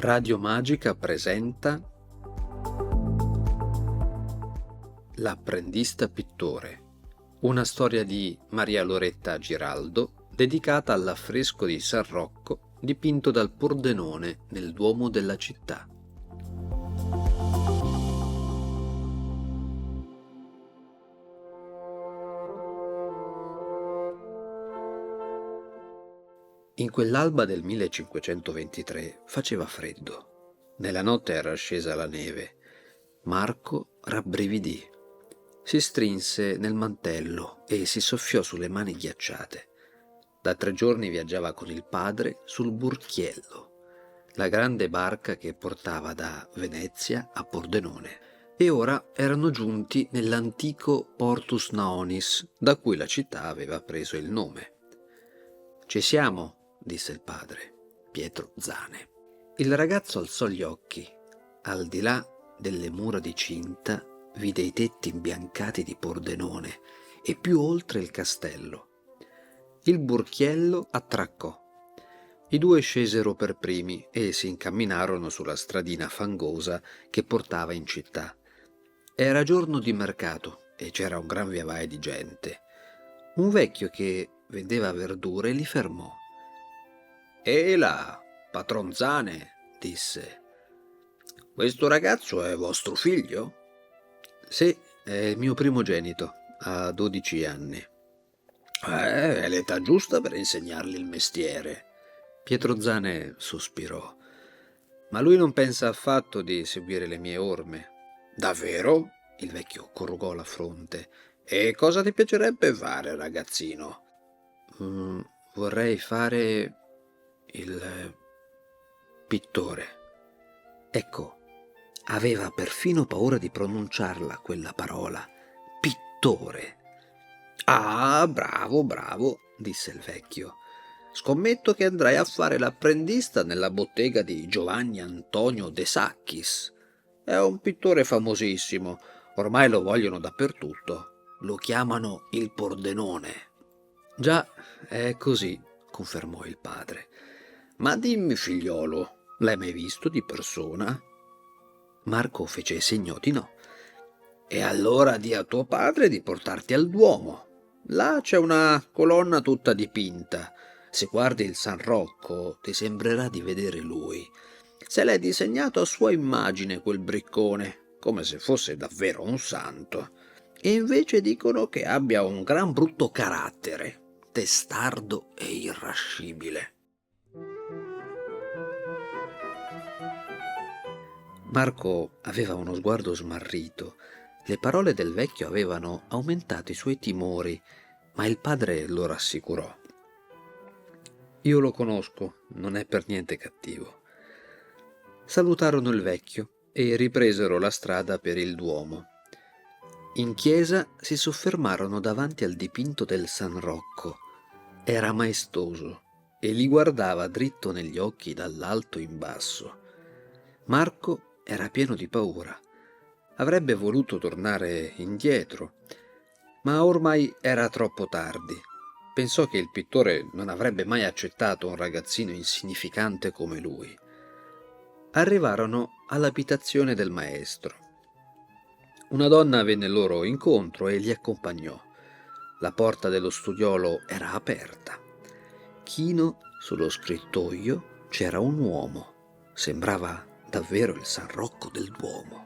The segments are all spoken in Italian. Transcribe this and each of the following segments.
Radio Magica presenta L'apprendista pittore, una storia di Maria Loretta Giraldo dedicata all'affresco di San Rocco dipinto dal Pordenone nel Duomo della città. In quell'alba del 1523 faceva freddo. Nella notte era scesa la neve. Marco rabbrividì. Si strinse nel mantello e si soffiò sulle mani ghiacciate. Da 3 giorni viaggiava con il padre sul Burchiello, la grande barca che portava da Venezia a Pordenone, e ora erano giunti nell'antico Portus Naonis, da cui la città aveva preso il nome. «Ci siamo», disse il padre, Pietro Zane. Il ragazzo alzò gli occhi. Al di là delle mura di cinta vide i tetti imbiancati di Pordenone e più oltre il castello. Il Burchiello attraccò. I due scesero per primi e si incamminarono sulla stradina fangosa che portava in città. Era giorno di mercato e c'era un gran viavai di gente. Un vecchio che vendeva verdure li fermò. «E là, patron Zane», disse, «questo ragazzo è vostro figlio?» «Sì, è il mio primogenito, ha 12 anni». «È l'età giusta per insegnargli il mestiere». Pietro Zane sospirò. «Ma lui non pensa affatto di seguire le mie orme». «Davvero?» Il vecchio corrugò la fronte. «E cosa ti piacerebbe fare, ragazzino?» Vorrei fare il pittore». Ecco, aveva perfino paura di pronunciarla quella parola, pittore. «Ah, bravo, bravo», disse il vecchio. «Scommetto che andrai a fare l'apprendista nella bottega di Giovanni Antonio De Sacchis. È un pittore famosissimo, ormai lo vogliono dappertutto. Lo chiamano il Pordenone». «Già, è così», confermò il padre. «Ma dimmi, figliolo, l'hai mai visto di persona?» Marco fece segno di no. «E allora di a tuo padre di portarti al Duomo. Là c'è una colonna tutta dipinta. Se guardi il San Rocco ti sembrerà di vedere lui. Se l'è disegnato a sua immagine quel briccone, come se fosse davvero un santo. E invece dicono che abbia un gran brutto carattere, testardo e irascibile». Marco aveva uno sguardo smarrito. Le parole del vecchio avevano aumentato i suoi timori, ma il padre lo rassicurò. «Io lo conosco, non è per niente cattivo». Salutarono il vecchio e ripresero la strada per il Duomo. In chiesa si soffermarono davanti al dipinto del San Rocco. Era maestoso e li guardava dritto negli occhi dall'alto in basso. Marco era pieno di paura. Avrebbe voluto tornare indietro, ma ormai era troppo tardi. Pensò che il pittore non avrebbe mai accettato un ragazzino insignificante come lui. Arrivarono all'abitazione del maestro. Una donna venne loro incontro e li accompagnò. La porta dello studiolo era aperta. Chino sullo scrittoio c'era un uomo. Sembrava davvero il San Rocco del Duomo.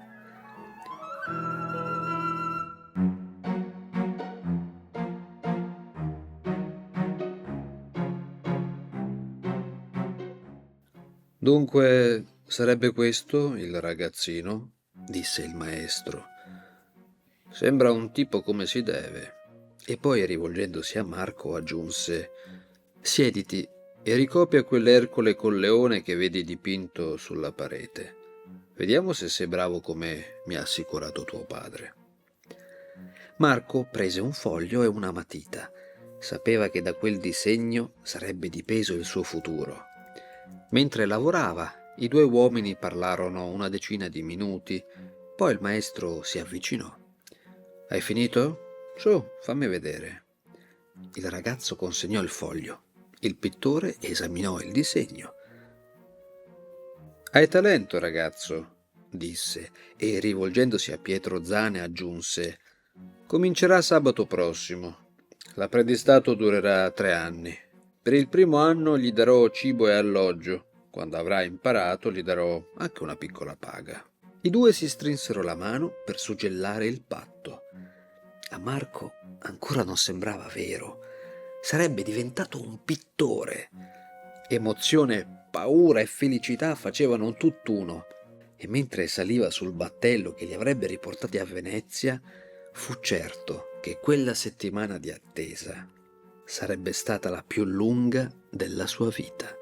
«Dunque sarebbe questo il ragazzino?» disse il maestro. «Sembra un tipo come si deve». E poi, rivolgendosi a Marco, aggiunse: «Siediti e ricopia quell'Ercole col leone che vedi dipinto sulla parete. Vediamo se sei bravo come mi ha assicurato tuo padre». Marco prese un foglio e una matita. Sapeva che da quel disegno sarebbe dipeso il suo futuro. Mentre lavorava, i 2 uomini parlarono una decina di minuti, poi il maestro si avvicinò. «Hai finito? Su, fammi vedere». Il ragazzo consegnò il foglio. Il pittore esaminò il disegno. Hai talento, ragazzo, disse, e rivolgendosi a Pietro Zane aggiunse: comincerà sabato prossimo. L'apprendistato durerà 3 anni. Per il primo anno gli darò cibo e alloggio. Quando avrà imparato gli darò anche una piccola paga. I due si strinsero la mano per suggellare il patto. A Marco ancora non sembrava vero. Sarebbe diventato un pittore. Emozione, paura e felicità facevano un tutt'uno, e mentre saliva sul battello che li avrebbe riportati a Venezia, fu certo che quella settimana di attesa sarebbe stata la più lunga della sua vita.